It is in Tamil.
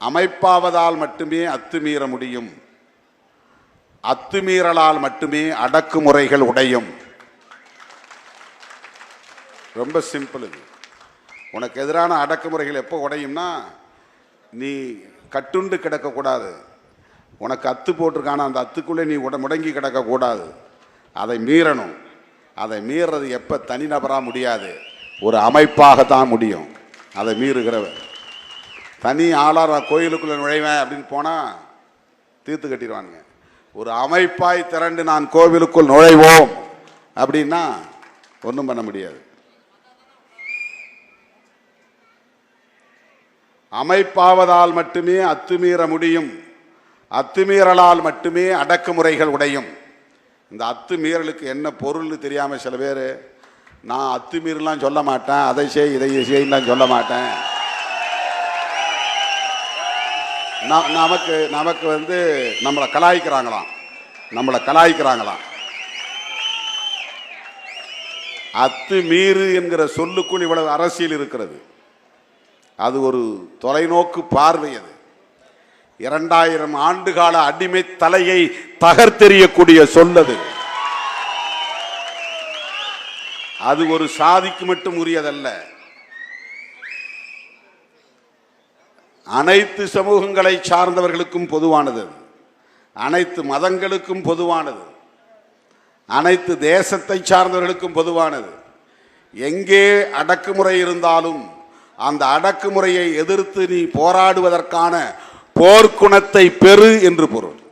அமைப்பாவதால் மட்டுமே அத்துமீற முடியும். அத்துமீறலால் மட்டுமே அடக்குமுறைகள் உடையும். ரொம்ப சிம்பிள். இது உனக்கு எதிரான அடக்குமுறைகள் எப்போ உடையும்னா, நீ கட்டுண்டு கிடக்கக்கூடாது. உனக்கு அத்து போட்டிருக்கான அந்த அத்துக்குள்ளே நீ முடங்கி கிடக்கக்கூடாது. அதை மீறணும். அதை மீறது எப்போ தனிநபராக முடியாது, ஒரு அமைப்பாகத்தான் முடியும். அதை மீறுகிறவர் தனி ஆளார் கோயிலுக்குள்ளே நுழைவேன் அப்படின்னு போனால் தீர்த்து கட்டிடுவானுங்க. ஒரு அமைப்பாய் திரண்டு நான் கோவிலுக்குள் நுழைவோம் அப்படின்னா ஒன்றும் பண்ண முடியாது. அமைப்பாவதால் மட்டுமே அத்துமீற முடியும். அத்துமீறலால் மட்டுமே அடக்குமுறைகள் உடையும். இந்த அத்துமீறலுக்கு என்ன பொருள்னு தெரியாமல் சில பேர் நான் அத்துமீறலாம் சொல்ல மாட்டேன், அதை செய் இதை செய்யலாம் சொல்ல மாட்டேன். நமக்கு நம்மளை கலாய்க்கிறாங்களாம். அத்துமீறு என்கிற சொல்லுக்குள் இவ்வளவு அரசியல் இருக்கிறது. அது ஒரு தொலைநோக்கு பார்வை. அது 2000 ஆண்டுகால அடிமை தலையை தகர்த்தெறியக்கூடிய சொல்லது. அது ஒரு சாதிக்கு மட்டும் உரியதல்ல, அனைத்து சமூகங்களை சார்ந்தவர்களுக்கும் பொதுவானது. அனைத்து மதங்களுக்கும் பொதுவானது. அனைத்து தேசத்தை சார்ந்தவர்களுக்கும் பொதுவானது. எங்கே அடக்குமுறை இருந்தாலும் அந்த அடக்குமுறையை எதிர்த்து நீ போராடுவதற்கான போர்க்குணத்தை பெறு என்று பொருள்.